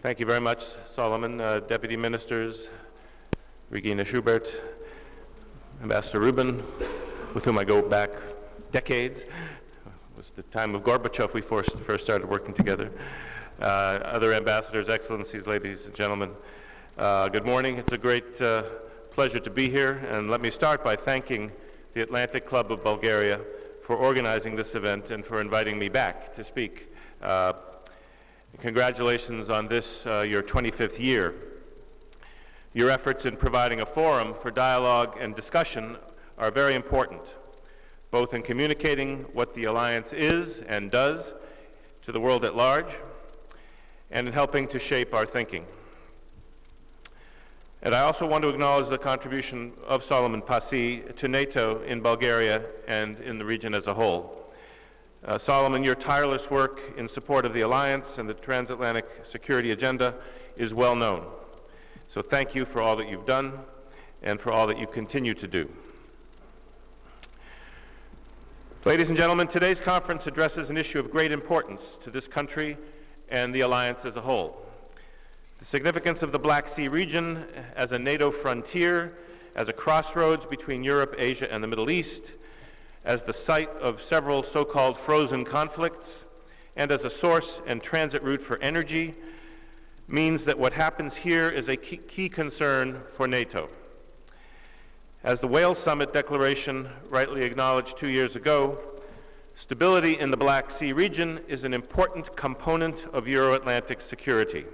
Thank you very much, Solomon. Deputy Ministers, Regina Schubert, Ambassador Rubin, with whom I go back decades. It was the time of Gorbachev we first started working together. Other ambassadors, excellencies, ladies and gentlemen, good morning. It's a great pleasure to be here, and let me start by thanking the Atlantic Club of Bulgaria for organizing this event and for inviting me back to speak. Congratulations on this, your 25th year. Your efforts in providing a forum for dialogue and discussion are very important, both in communicating what the Alliance is and does to the world at large, and in helping to shape our thinking. And I also want to acknowledge the contribution of Solomon Pasi to NATO in Bulgaria and in the region as a whole. Solomon, your tireless work in support of the Alliance and the transatlantic security agenda is well known. So thank you for all that you've done and for all that you continue to do. Ladies and gentlemen, today's conference addresses an issue of great importance to this country and the Alliance as a whole. The significance of the Black Sea region as a NATO frontier, as a crossroads between Europe, Asia, and the Middle East, as the site of several so-called frozen conflicts, and as a source and transit route for energy, means that what happens here is a key concern for NATO. As the Wales Summit Declaration rightly acknowledged 2 years ago, stability in the Black Sea region is an important component of Euro-Atlantic security.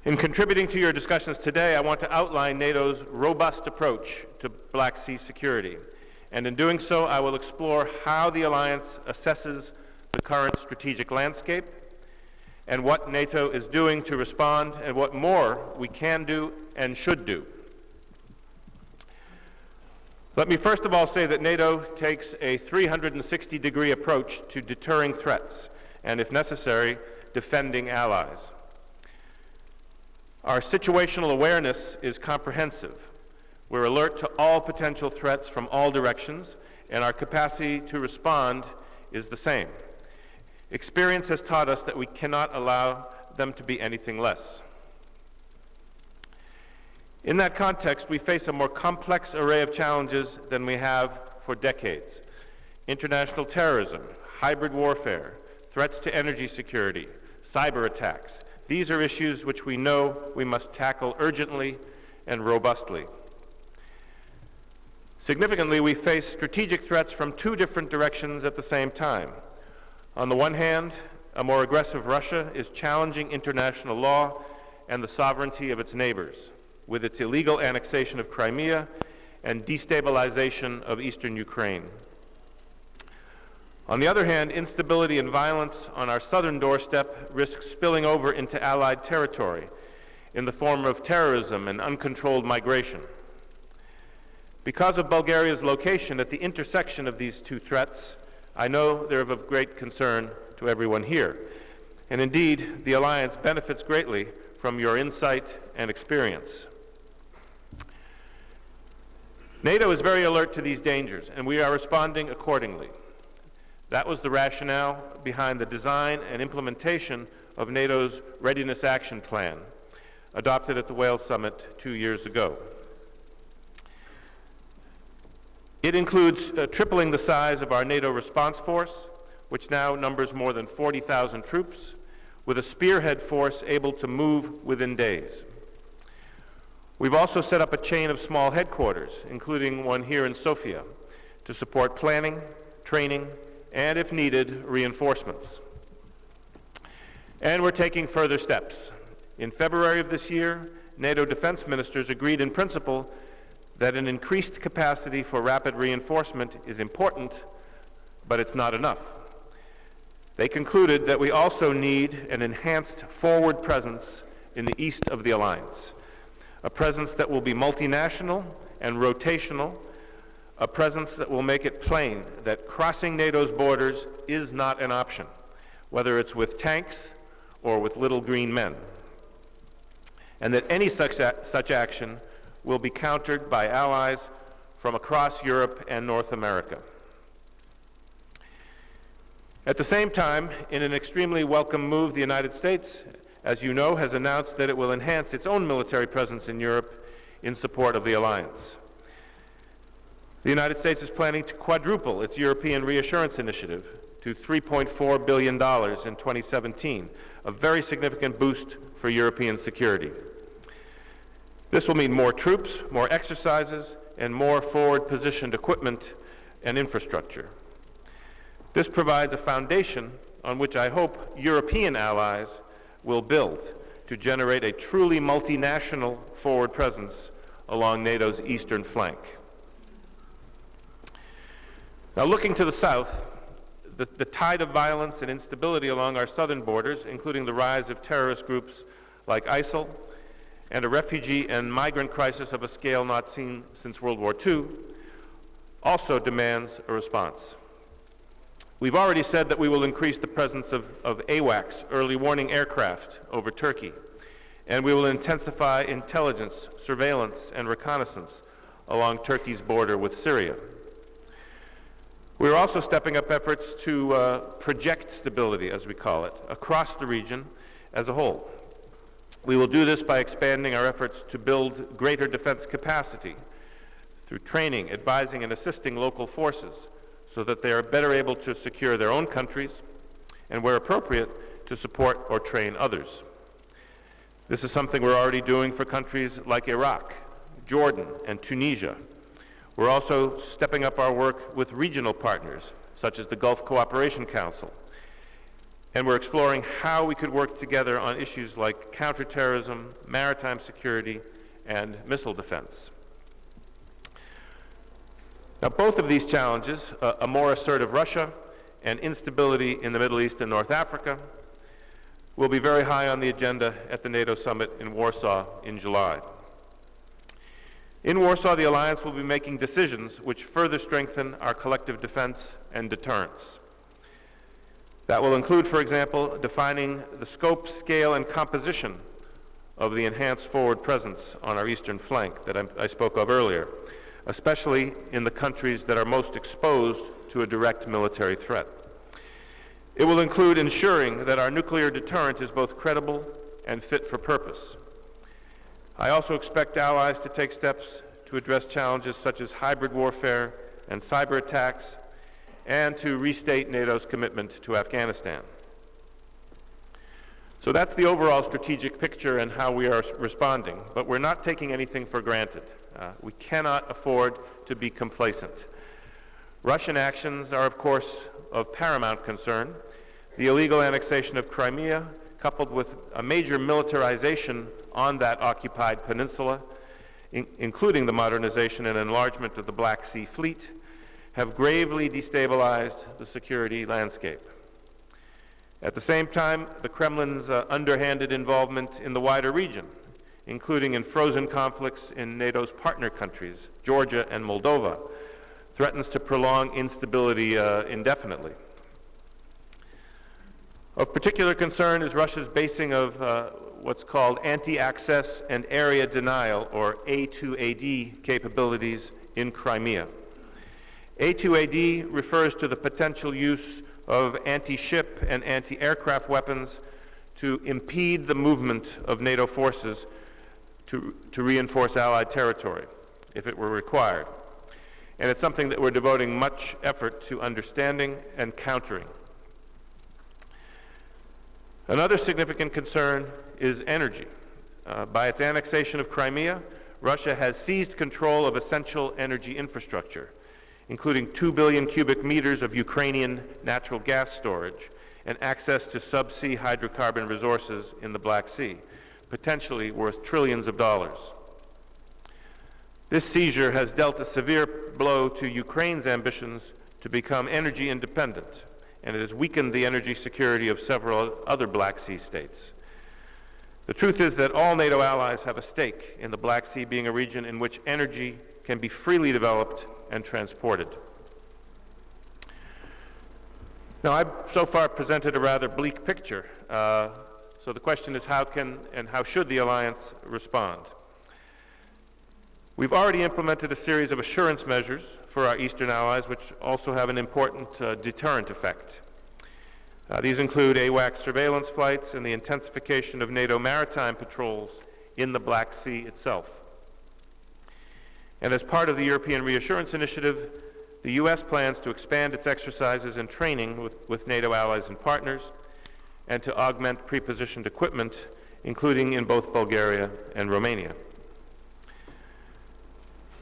In contributing to your discussions today, I want to outline NATO's robust approach to Black Sea security. And in doing so, I will explore how the Alliance assesses the current strategic landscape and what NATO is doing to respond and what more we can do and should do. Let me first of all say that NATO takes a 360-degree approach to deterring threats and, if necessary, defending allies. Our situational awareness is comprehensive. We're alert to all potential threats from all directions, and our capacity to respond is the same. Experience has taught us that we cannot allow them to be anything less. In that context, we face a more complex array of challenges than we have for decades. International terrorism, hybrid warfare, threats to energy security, cyber attacks. These are issues which we know we must tackle urgently and robustly. Significantly, we face strategic threats from two different directions at the same time. On the one hand, a more aggressive Russia is challenging international law and the sovereignty of its neighbors, with its illegal annexation of Crimea and destabilization of eastern Ukraine. On the other hand, instability and violence on our southern doorstep risks spilling over into Allied territory in the form of terrorism and uncontrolled migration. Because of Bulgaria's location at the intersection of these two threats, I know they're of great concern to everyone here. And indeed, the Alliance benefits greatly from your insight and experience. NATO is very alert to these dangers, and we are responding accordingly. That was the rationale behind the design and implementation of NATO's Readiness Action Plan, adopted at the Wales Summit 2 years ago. It includes tripling the size of our NATO response force, which now numbers more than 40,000 troops, with a spearhead force able to move within days. We've also set up a chain of small headquarters, including one here in Sofia, to support planning, training, and, if needed, reinforcements. And we're taking further steps. In February of this year, NATO defense ministers agreed in principle that an increased capacity for rapid reinforcement is important, but it's not enough. They concluded that we also need an enhanced forward presence in the east of the Alliance, a presence that will be multinational and rotational, a presence that will make it plain that crossing NATO's borders is not an option, whether it's with tanks or with little green men, and that any such action will be countered by allies from across Europe and North America. At the same time, in an extremely welcome move, the United States, as you know, has announced that it will enhance its own military presence in Europe in support of the alliance. The United States is planning to quadruple its European Reassurance Initiative to $3.4 billion in 2017, a very significant boost for European security. This will mean more troops, more exercises, and more forward-positioned equipment and infrastructure. This provides a foundation on which I hope European allies will build to generate a truly multinational forward presence along NATO's eastern flank. Now, looking to the south, the tide of violence and instability along our southern borders, including the rise of terrorist groups like ISIL, and a refugee and migrant crisis of a scale not seen since World War II, also demands a response. We've already said that we will increase the presence of AWACS, early warning aircraft, over Turkey, and we will intensify intelligence, surveillance, and reconnaissance along Turkey's border with Syria. We're also stepping up efforts to project stability, as we call it, across the region as a whole. We will do this by expanding our efforts to build greater defense capacity through training, advising, and assisting local forces so that they are better able to secure their own countries and, where appropriate, to support or train others. This is something we're already doing for countries like Iraq, Jordan, and Tunisia. We're also stepping up our work with regional partners, such as the Gulf Cooperation Council. And we're exploring how we could work together on issues like counterterrorism, maritime security, and missile defense. Now, both of these challenges, a more assertive Russia and instability in the Middle East and North Africa, will be very high on the agenda at the NATO summit in Warsaw in July. In Warsaw, the alliance will be making decisions which further strengthen our collective defense and deterrence. That will include, for example, defining the scope, scale, and composition of the enhanced forward presence on our eastern flank that I spoke of earlier, especially in the countries that are most exposed to a direct military threat. It will include ensuring that our nuclear deterrent is both credible and fit for purpose. I also expect allies to take steps to address challenges such as hybrid warfare and cyber attacks, and to restate NATO's commitment to Afghanistan. So that's the overall strategic picture and how we are responding, but we're not taking anything for granted. We cannot afford to be complacent. Russian actions are, of course, of paramount concern. The illegal annexation of Crimea, coupled with a major militarization on that occupied peninsula, including the modernization and enlargement of the Black Sea Fleet, have gravely destabilized the security landscape. At the same time, the Kremlin's underhanded involvement in the wider region, including in frozen conflicts in NATO's partner countries, Georgia and Moldova, threatens to prolong instability indefinitely. Of particular concern is Russia's basing of what's called anti-access and area denial, or A2AD, capabilities in Crimea. A2AD refers to the potential use of anti-ship and anti-aircraft weapons to impede the movement of NATO forces to reinforce Allied territory, if it were required. And it's something that we're devoting much effort to understanding and countering. Another significant concern is energy. By its annexation of Crimea, Russia has seized control of essential energy infrastructure, including 2 billion cubic meters of Ukrainian natural gas storage and access to subsea hydrocarbon resources in the Black Sea, potentially worth trillions of dollars. This seizure has dealt a severe blow to Ukraine's ambitions to become energy independent, and it has weakened the energy security of several other Black Sea states. The truth is that all NATO allies have a stake in the Black Sea being a region in which energy can be freely developed and transported. Now, I've so far presented a rather bleak picture. So the question is, how can and how should the alliance respond? We've already implemented a series of assurance measures for our Eastern allies, which also have an important deterrent effect. These include AWACS surveillance flights and the intensification of NATO maritime patrols in the Black Sea itself. And as part of the European Reassurance Initiative, the U.S. plans to expand its exercises and training with NATO allies and partners, and to augment pre-positioned equipment, including in both Bulgaria and Romania.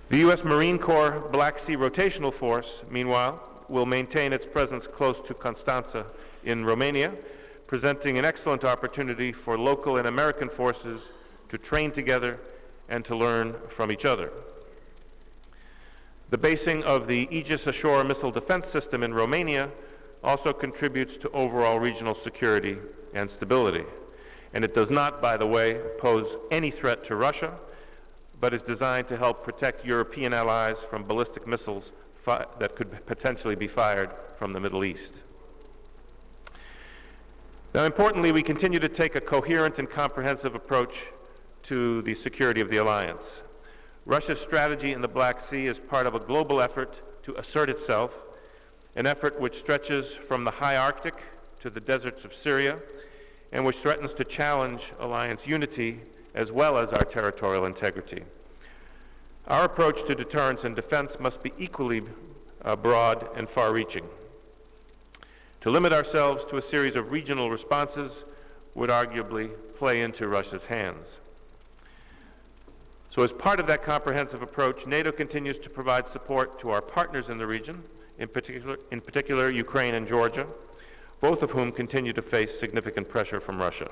The U.S. Marine Corps Black Sea Rotational Force, meanwhile, will maintain its presence close to Constanța in Romania, presenting an excellent opportunity for local and American forces to train together and to learn from each other. The basing of the Aegis Ashore missile defense system in Romania also contributes to overall regional security and stability. And it does not, by the way, pose any threat to Russia, but is designed to help protect European allies from ballistic missiles that could potentially be fired from the Middle East. Now, importantly, we continue to take a coherent and comprehensive approach to the security of the alliance. Russia's strategy in the Black Sea is part of a global effort to assert itself, an effort which stretches from the high Arctic to the deserts of Syria, and which threatens to challenge alliance unity as well as our territorial integrity. Our approach to deterrence and defense must be equally broad and far-reaching. To limit ourselves to a series of regional responses would arguably play into Russia's hands. So as part of that comprehensive approach, NATO continues to provide support to our partners in the region, in particular Ukraine and Georgia, both of whom continue to face significant pressure from Russia.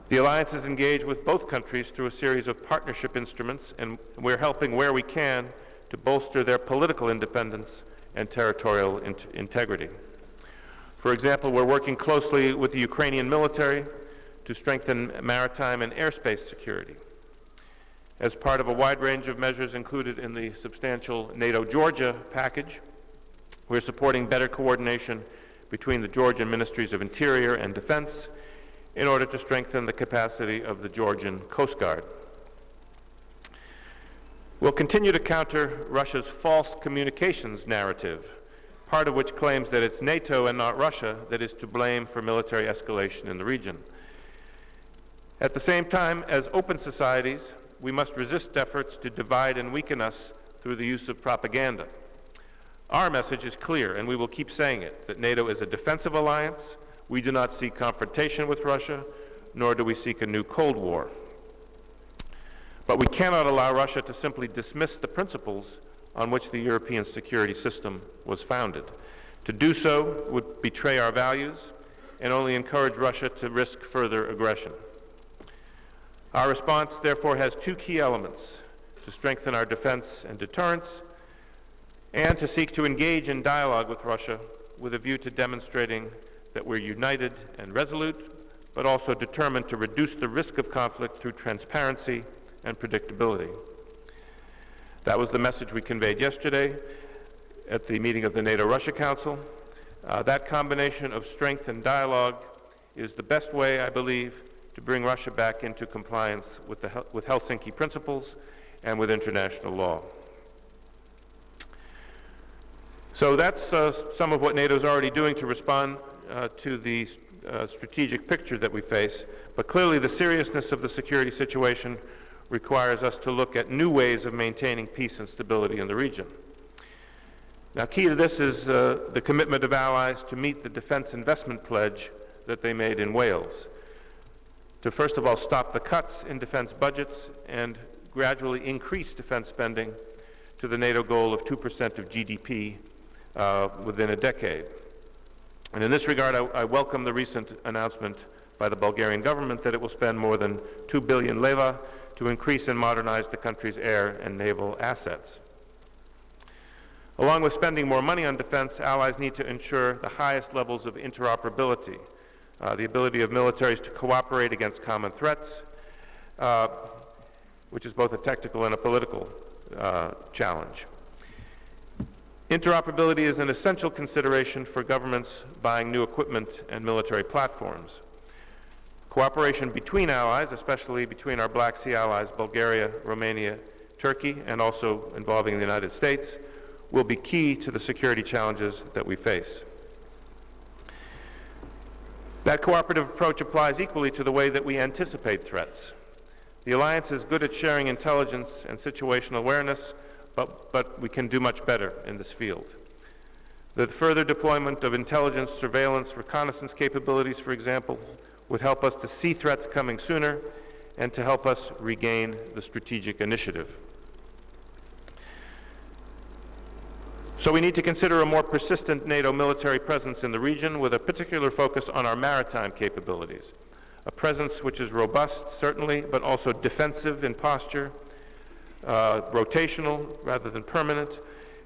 The alliance is engaged with both countries through a series of partnership instruments, and we're helping where we can to bolster their political independence and territorial integrity. For example, we're working closely with the Ukrainian military to strengthen maritime and airspace security. As part of a wide range of measures included in the substantial NATO-Georgia package, we're supporting better coordination between the Georgian Ministries of Interior and Defense in order to strengthen the capacity of the Georgian Coast Guard. We'll continue to counter Russia's false communications narrative, part of which claims that it's NATO and not Russia that is to blame for military escalation in the region. At the same time, as open societies, we must resist efforts to divide and weaken us through the use of propaganda. Our message is clear, and we will keep saying it, that NATO is a defensive alliance. We do not seek confrontation with Russia, nor do we seek a new Cold War. But we cannot allow Russia to simply dismiss the principles on which the European security system was founded. To do so would betray our values and only encourage Russia to risk further aggression. Our response, therefore, has two key elements: to strengthen our defense and deterrence, and to seek to engage in dialogue with Russia with a view to demonstrating that we're united and resolute, but also determined to reduce the risk of conflict through transparency and predictability. That was the message we conveyed yesterday at the meeting of the NATO-Russia Council. That combination of strength and dialogue is the best way, I believe, to bring Russia back into compliance with Helsinki principles and with international law. So that's some of what NATO is already doing to respond to the strategic picture that we face, but clearly the seriousness of the security situation requires us to look at new ways of maintaining peace and stability in the region. Now, key to this is the commitment of allies to meet the defense investment pledge that they made in Wales, to first of all stop the cuts in defense budgets and gradually increase defense spending to the NATO goal of 2% of GDP within a decade. And in this regard, I welcome the recent announcement by the Bulgarian government that it will spend more than 2 billion leva to increase and modernize the country's air and naval assets. Along with spending more money on defense, allies need to ensure the highest levels of interoperability, the ability of militaries to cooperate against common threats, which is both a technical and a political challenge. Interoperability is an essential consideration for governments buying new equipment and military platforms. Cooperation between allies, especially between our Black Sea allies, Bulgaria, Romania, Turkey, and also involving the United States, will be key to the security challenges that we face. That cooperative approach applies equally to the way that we anticipate threats. The alliance is good at sharing intelligence and situational awareness, but we can do much better in this field. The further deployment of intelligence, surveillance, reconnaissance capabilities, for example, would help us to see threats coming sooner and to help us regain the strategic initiative. So we need to consider a more persistent NATO military presence in the region with a particular focus on our maritime capabilities. A presence which is robust, certainly, but also defensive in posture, rotational rather than permanent,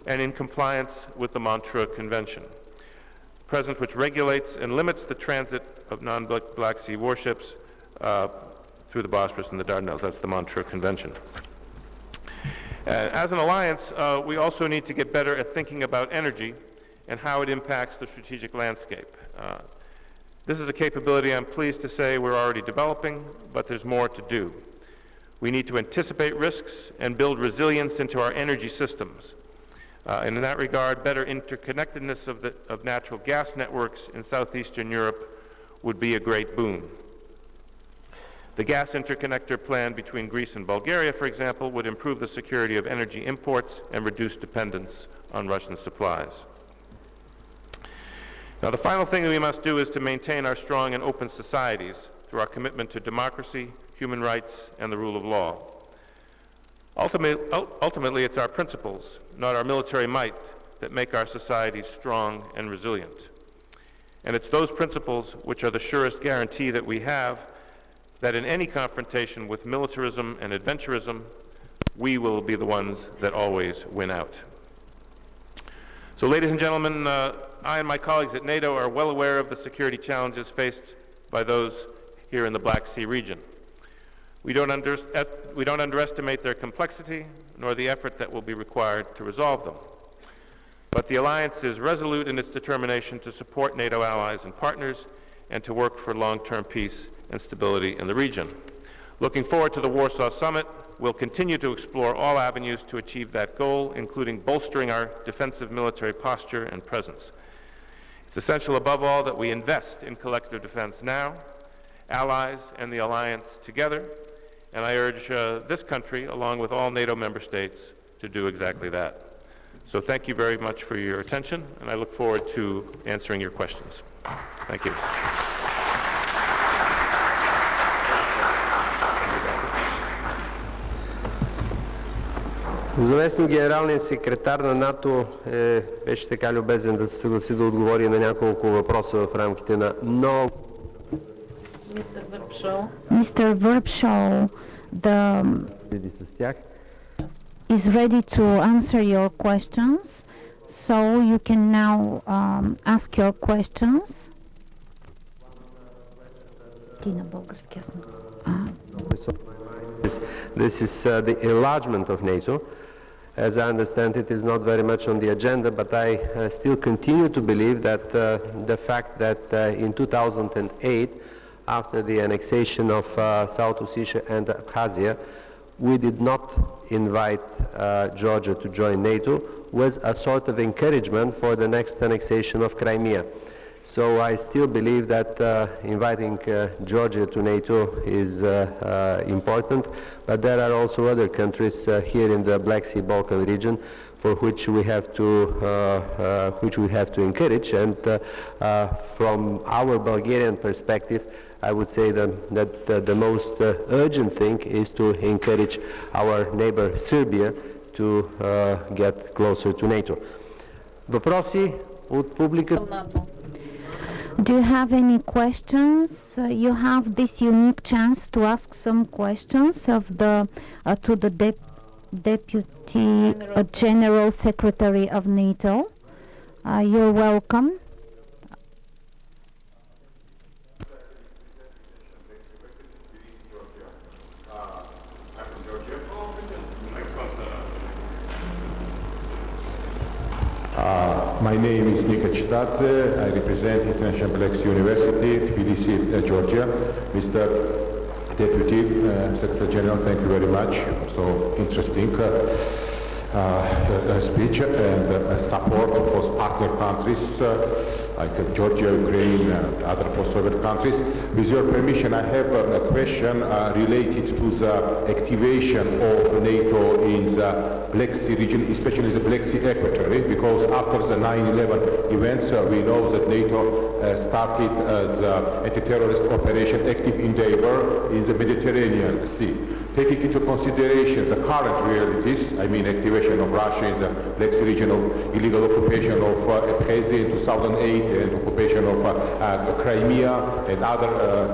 and in compliance with the Montreux Convention. A presence which regulates and limits the transit of non-Black Sea warships through the Bosphorus and the Dardanelles. That's the Montreux Convention. As an alliance, we also need to get better at thinking about energy and how it impacts the strategic landscape. This is a capability I'm pleased to say we're already developing, but there's more to do. We need to anticipate risks and build resilience into our energy systems. And in that regard, better interconnectedness of natural gas networks in southeastern Europe would be a great boon. The gas interconnector plan between Greece and Bulgaria, for example, would improve the security of energy imports and reduce dependence on Russian supplies. Now, the final thing that we must do is to maintain our strong and open societies through our commitment to democracy, human rights, and the rule of law. Ultimately, it's our principles, not our military might, that make our societies strong and resilient. And it's those principles which are the surest guarantee that we have that in any confrontation with militarism and adventurism, we will be the ones that always win out. So, ladies and gentlemen, I and my colleagues at NATO are well aware of the security challenges faced by those here in the Black Sea region. We don't underestimate their complexity, nor the effort that will be required to resolve them. But the alliance is resolute in its determination to support NATO allies and partners and to work for long-term peace and stability in the region. Looking forward to the Warsaw Summit, we'll continue to explore all avenues to achieve that goal, including bolstering our defensive military posture and presence. It's essential above all that we invest in collective defense now, allies and the alliance together, and I urge this country, along with all NATO member states, to do exactly that. So thank you very much for your attention, and I look forward to answering your questions. Thank you. Заместник генералният секретар на НАТО беше така любезен да се съгласи да отговори на няколко въпроса в рамките на много. Mr. Vershbow, is ready to answer your questions, so you can now ask your questions. This is the enlargement of NATO. As I understand, it is not very much on the agenda, but I still continue to believe that the fact that in 2008, after the annexation of South Ossetia and Abkhazia, we did not invite Georgia to join NATO was a sort of encouragement for the next annexation of Crimea. So I still believe that inviting Georgia to NATO is important, but there are also other countries here in the Black Sea Balkan region for which we have to encourage. And from our Bulgarian perspective, I would say that the most urgent thing is to encourage our neighbor Serbia to get closer to NATO. Въпроси от публиката? Do you have any questions? You have this unique chance to ask some questions of the to the Deputy General Secretary of NATO. You're welcome. My name is Nika Chitadze. I represent International Black Sea University, Tbilisi, Georgia. Mr. Deputy Secretary General, thank you very much. So interesting. speech and support for partner countries like Georgia, Ukraine, and other post-Soviet countries. With your permission, I have a question related to the activation of NATO in the Black Sea region, especially the Black Sea equatory, because after the 9/11 events, we know that NATO started the anti-terrorist operation Active Endeavour in the Mediterranean Sea. Taking into consideration the current realities, I mean activation of Russia in the Black Sea region, of illegal occupation of Abkhazia in 2008, and occupation of Crimea and other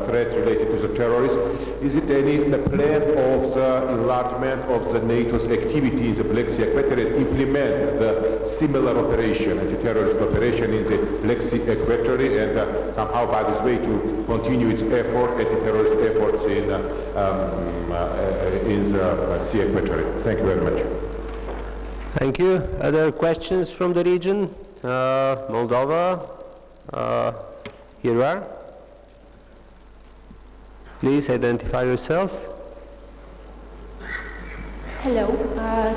threats related to the terrorists, is it any plan of the enlargement of the NATO's activity in the Black Sea equatorial and implement the similar operation, anti-terrorist operation in the Black Sea equatorial, and somehow by this way to continue its effort, anti-terrorist efforts in the Sea equatorial? Thank you very much. Thank you. Other questions from the region? Moldova? Here you are. Please identify yourselves. Hello,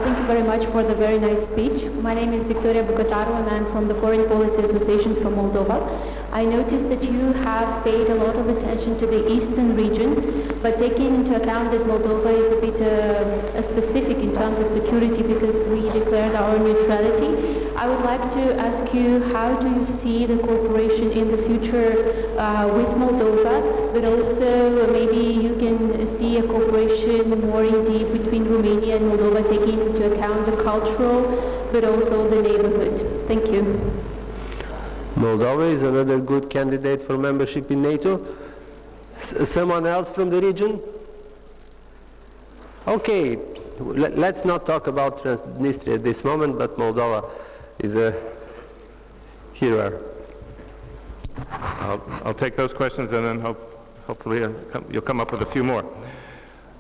thank you very much for the very nice speech. My name is Victoria Bucataru and I'm from the Foreign Policy Association from Moldova. I noticed that you have paid a lot of attention to the eastern region, but taking into account that Moldova is a bit specific in terms of security because we declared our neutrality, I would like to ask you, how do you see the cooperation in the future with Moldova, but also maybe you can see a cooperation more in deep between Romania and Moldova, taking into account the cultural, but also the neighborhood. Thank you. Moldova is another good candidate for membership in NATO. Someone else from the region? Okay, let's not talk about Transnistria at this moment, but Moldova is a hero. I'll take those questions and then hopefully you'll come up with a few more.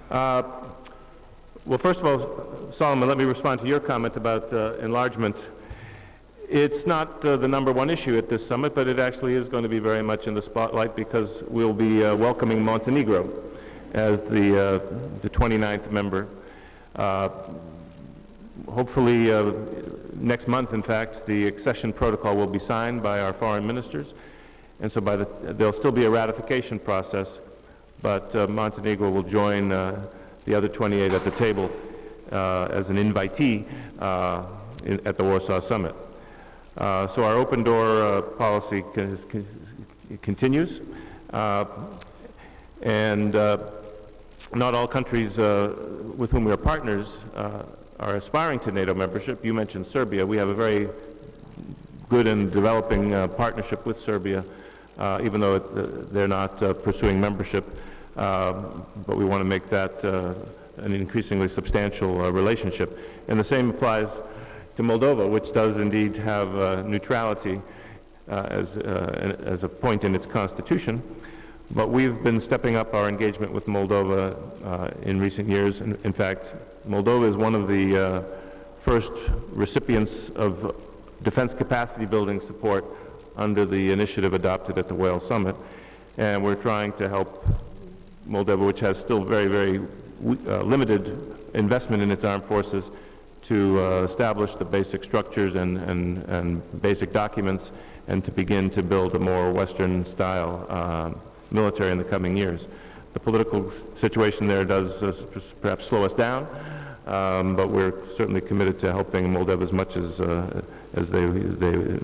Well, first of all, Solomon, let me respond to your comment about enlargement. It's not the number one issue at this summit, but it actually is going to be very much in the spotlight because we'll be welcoming Montenegro as the 29th member. Hopefully next month, in fact, the accession protocol will be signed by our foreign ministers, and so there'll still be a ratification process, but Montenegro will join the other 28 at the table as an invitee at the Warsaw Summit. So our open door policy continues, and not all countries with whom we are partners are aspiring to NATO membership. You mentioned Serbia. We have a very good and developing partnership with Serbia, even though they're not pursuing membership, but we want to make that an increasingly substantial relationship. And the same applies to Moldova, which does indeed have neutrality as a point in its constitution. But we've been stepping up our engagement with Moldova in recent years. In fact, Moldova is one of the first recipients of defense capacity building support under the initiative adopted at the Wales Summit. And we're trying to help Moldova, which has still very, very limited investment in its armed forces, to establish the basic structures and basic documents, and to begin to build a more Western-style military in the coming years. The political situation there does perhaps slow us down, but we're certainly committed to helping Moldova as much as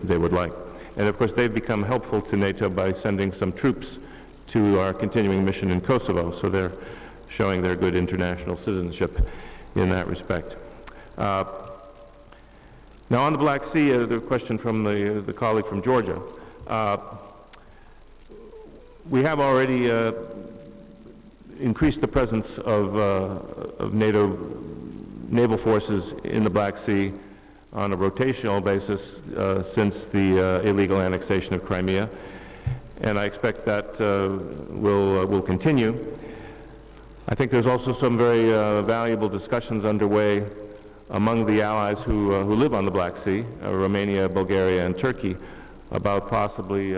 they would like. And of course, they've become helpful to NATO by sending some troops to our continuing mission in Kosovo, so they're showing their good international citizenship in that respect. Now on the Black Sea, the question from the colleague from Georgia. We have already increased the presence of NATO naval forces in the Black Sea on a rotational basis since the illegal annexation of Crimea, and I expect that will continue. I think there's also some very valuable discussions underway among the allies who live on the Black Sea, Romania, Bulgaria, and Turkey, about possibly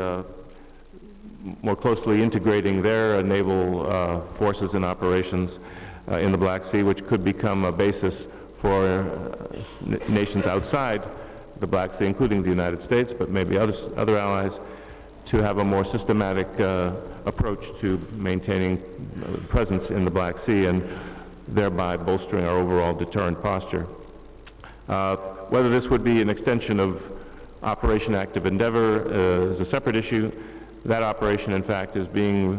more closely integrating their naval forces and operations in the Black Sea, which could become a basis for nations outside the Black Sea, including the United States, but maybe other allies, to have a more systematic approach to maintaining presence in the Black Sea and thereby bolstering our overall deterrent posture. Whether this would be an extension of Operation Active Endeavor is a separate issue. That operation, in fact, is being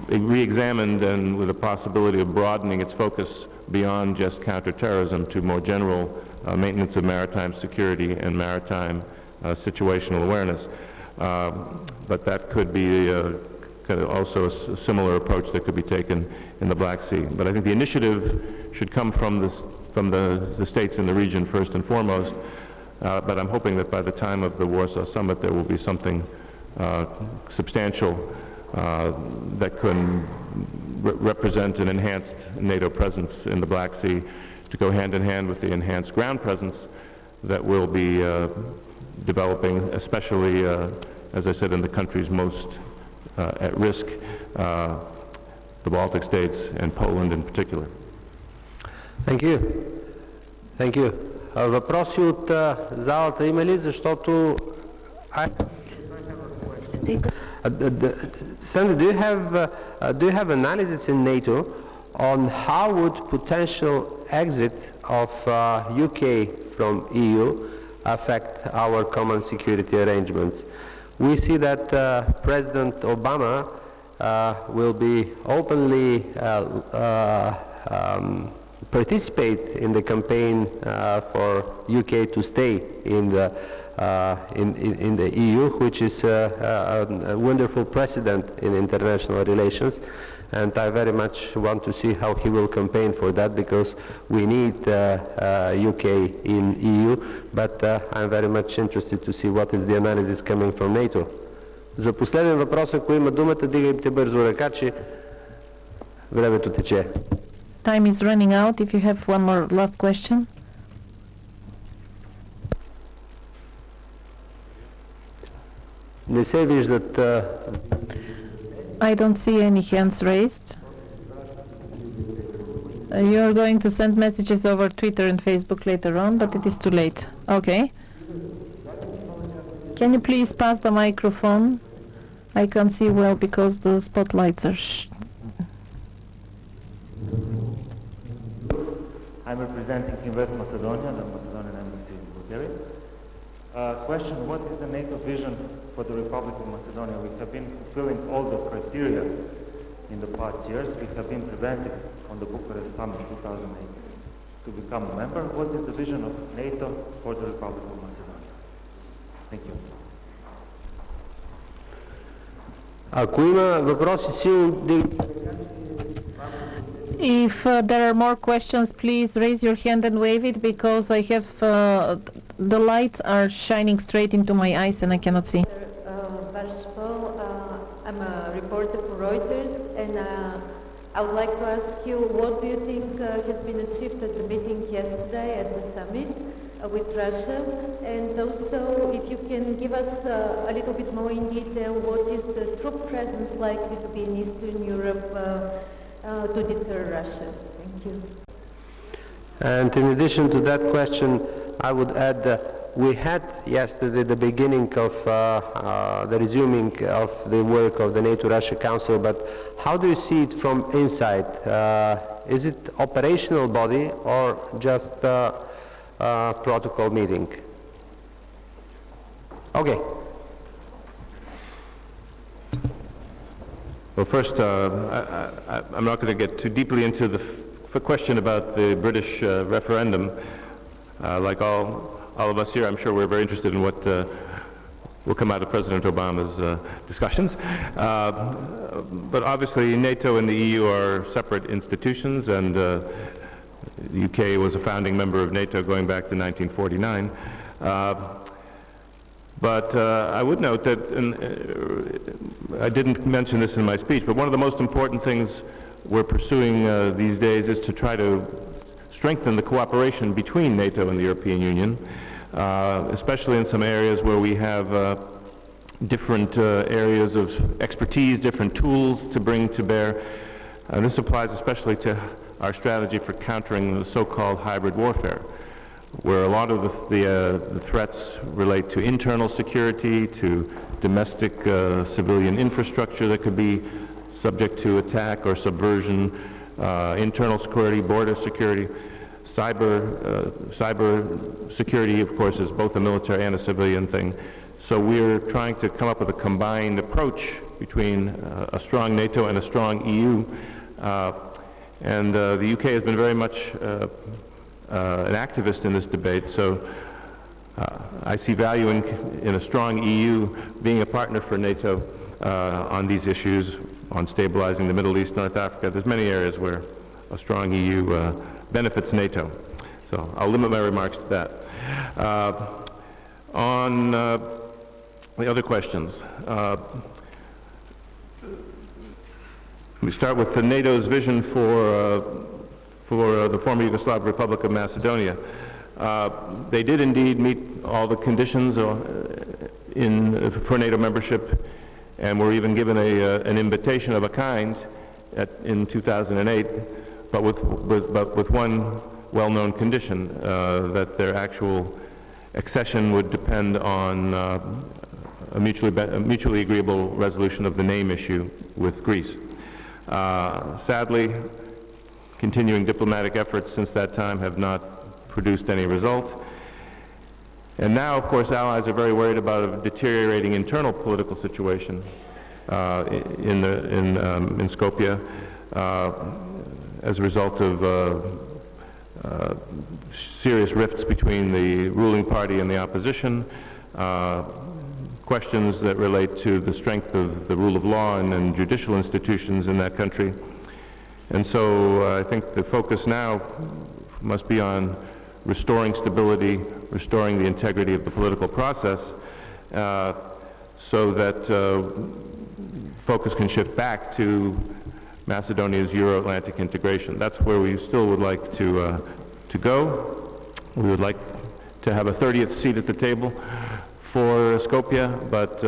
re-examined and with a possibility of broadening its focus beyond just counterterrorism to more general maintenance of maritime security and maritime situational awareness. But that could be also a similar approach that could be taken in the Black Sea. But I think the initiative should come from the states in the region first and foremost. But I'm hoping that by the time of the Warsaw Summit there will be something substantial that can represent an enhanced NATO presence in the Black Sea to go hand in hand with the enhanced ground presence that will be developing, especially, as I said, in the countries most at risk, the Baltic states and Poland in particular. Thank you. Thank you. Въпроси от залата има ли? Защото... Sandra, do you have analysis in NATO on how would potential exit of UK from EU affect our common security arrangements? We see that President Obama will be openly participate in the campaign for UK to stay in the EU, which is a wonderful precedent in international relations. And I very much want to see how he will campaign for that, because we need UK in EU, but I'm very much interested to see what is the analysis coming from NATO. За последен въпрос, ако има думата, дигайте бързо ръка, че времето тече. Time is running out. If you have one more last question. Не се виждат. I don't see any hands raised. You're going to send messages over Twitter and Facebook later on, but it is too late. Okay. Can you please pass the microphone? I can't see well because the spotlights are I'm representing in West Macedonia, the Macedonian embassy in Bulgaria. Question, what is the NATO vision for the Republic of Macedonia? We have been fulfilling all the criteria in the past years. We have been prevented on the Bucharest Summit 2008 to become a member. What is the vision of NATO for the Republic of Macedonia? Thank you. Ако има въпроси, силно If there are more questions, please raise your hand and wave it, because I have the lights are shining straight into my eyes and I cannot see. Vershbow, I'm a reporter for Reuters, and I would like to ask you, what do you think has been achieved at the meeting yesterday at the summit with Russia? And also, if you can give us a little bit more in detail, what is the troop presence likely to be in Eastern Europe to deter Russia? Thank you. And in addition to that question, I would add we had yesterday the beginning of the resuming of the work of the NATO-Russia Council, but how do you see it from inside? Is it operational body or just a protocol meeting? Okay. Well, first, I'm not going to get too deeply into the question about the British referendum. Like all of us here, I'm sure we're very interested in what will come out of President Obama's discussions. But obviously, NATO and the EU are separate institutions, and the UK was a founding member of NATO going back to 1949. But I would note that, I didn't mention this in my speech, but one of the most important things we're pursuing these days is to try to strengthen the cooperation between NATO and the European Union, especially in some areas where we have different areas of expertise, different tools to bring to bear. This applies especially to our strategy for countering the so-called hybrid warfare, where a lot of the threats relate to internal security, to domestic civilian infrastructure that could be subject to attack or subversion, internal security, border security, cyber security, of course, is both a military and a civilian thing. So we're trying to come up with a combined approach between a strong NATO and a strong EU. And the UK has been very much an activist in this debate, so I see value in a strong EU being a partner for NATO on these issues, on stabilizing the Middle East, North Africa. There's many areas where a strong EU benefits NATO. So I'll limit my remarks to that. On the other questions, we start with the NATO's vision for the former Yugoslav Republic of Macedonia. They did indeed meet all the conditions for NATO membership, and were even given an invitation of a kind in 2008, but with one well-known condition, that their actual accession would depend on a mutually agreeable resolution of the name issue with Greece. Sadly, continuing diplomatic efforts since that time have not produced any result. And now, of course, allies are very worried about a deteriorating internal political situation in Skopje as a result of serious rifts between the ruling party and the opposition, questions that relate to the strength of the rule of law and judicial institutions in that country. And so I think the focus now must be on restoring stability, restoring the integrity of the political process, so that focus can shift back to Macedonia's Euro-Atlantic integration. That's where we still would like to go. We would like to have a 30th seat at the table for Skopje, but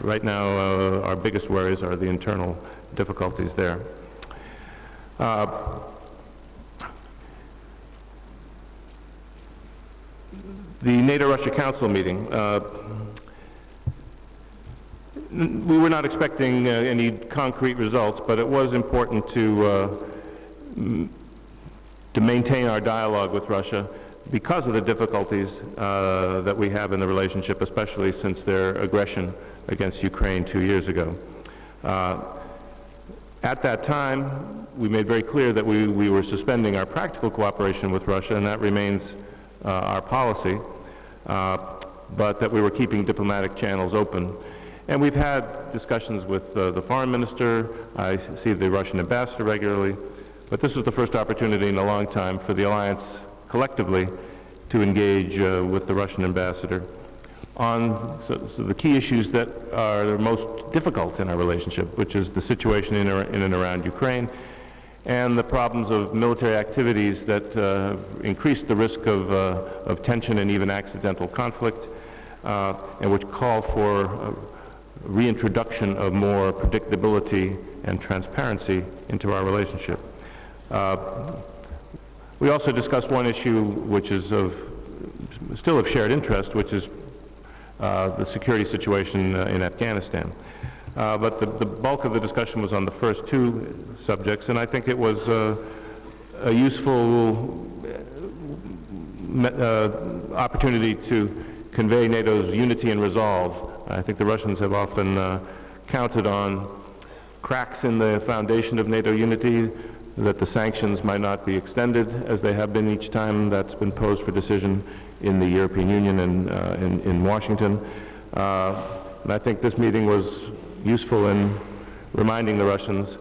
right now our biggest worries are the internal difficulties there. The NATO-Russia Council meeting. We were not expecting any concrete results, but it was important to maintain our dialogue with Russia because of the difficulties that we have in the relationship, especially since their aggression against Ukraine 2 years ago. At that time, we made very clear that we were suspending our practical cooperation with Russia, and that remains our policy, but that we were keeping diplomatic channels open. And we've had discussions with the foreign minister. I see the Russian ambassador regularly, but this was the first opportunity in a long time for the alliance collectively to engage with the Russian ambassador on the key issues that are most difficult in our relationship, which is the situation in and around Ukraine, and the problems of military activities that increase the risk of tension and even accidental conflict, and which call for reintroduction of more predictability and transparency into our relationship. We also discussed one issue which is still of shared interest, which is the security situation in Afghanistan. But the bulk of the discussion was on the first two subjects, and I think it was a useful opportunity to convey NATO's unity and resolve. I think the Russians have often counted on cracks in the foundation of NATO unity, that the sanctions might not be extended as they have been each time that's been posed for decision in the European Union and in Washington. And I think this meeting was useful in reminding the Russians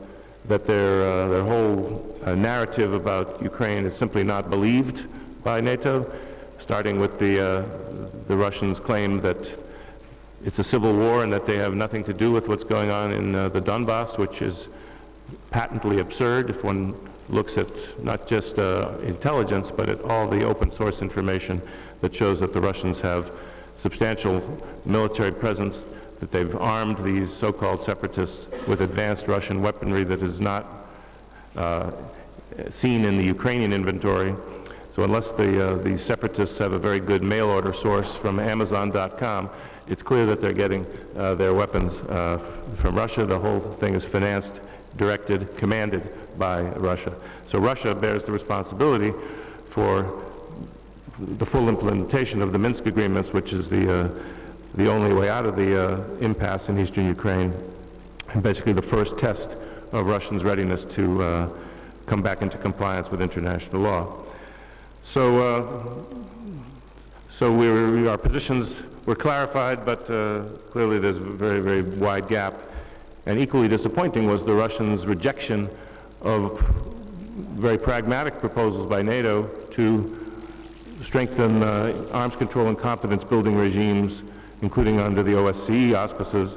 that their whole narrative about Ukraine is simply not believed by NATO, starting with the Russians' claim that it's a civil war and that they have nothing to do with what's going on in the Donbass, which is patently absurd if one looks at not just intelligence, but at all the open source information that shows that the Russians have substantial military presence, that they've armed these so-called separatists with advanced Russian weaponry that is not seen in the Ukrainian inventory. So unless the separatists have a very good mail order source from Amazon.com, it's clear that they're getting their weapons from Russia. The whole thing is financed, directed, commanded by Russia. So Russia bears the responsibility for the full implementation of the Minsk agreements, which is the only way out of the impasse in eastern Ukraine, and basically the first test of Russians' readiness to come back into compliance with international law. So, our positions were clarified, but clearly there's a very, very wide gap. And equally disappointing was the Russians' rejection of very pragmatic proposals by NATO to strengthen arms control and confidence building regimes, including under the OSCE auspices,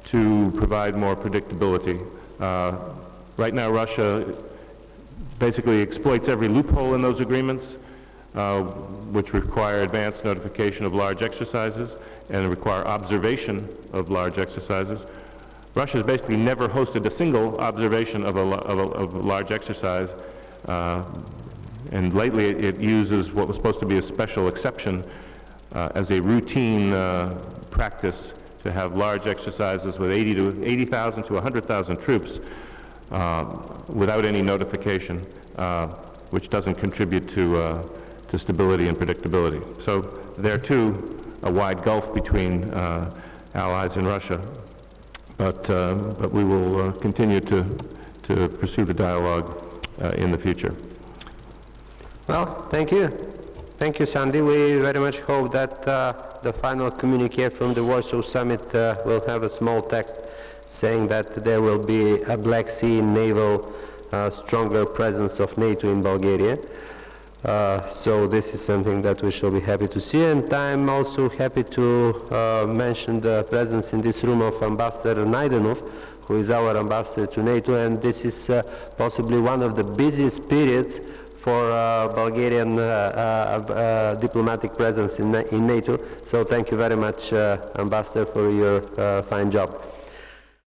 to provide more predictability. Right now, Russia basically exploits every loophole in those agreements, which require advanced notification of large exercises and require observation of large exercises. Russia has basically never hosted a single observation of a large exercise, and lately it uses what was supposed to be a special exception as a routine practice to have large exercises with 80,000 to 100,000 troops without any notification, which doesn't contribute to stability and predictability. So there too, a wide gulf between allies and Russia. But we will continue to pursue the dialogue in the future. Well, thank you. Thank you, Sandy. We very much hope that the final communique from the Warsaw Summit will have a small text saying that there will be a Black Sea naval stronger presence of NATO in Bulgaria. So this is something that we shall be happy to see, and I'm also happy to mention the presence in this room of Ambassador Naidenov, who is our ambassador to NATO, and this is possibly one of the busiest periods for Bulgarian diplomatic presence in NATO. So thank you very much, Ambassador, for your fine job.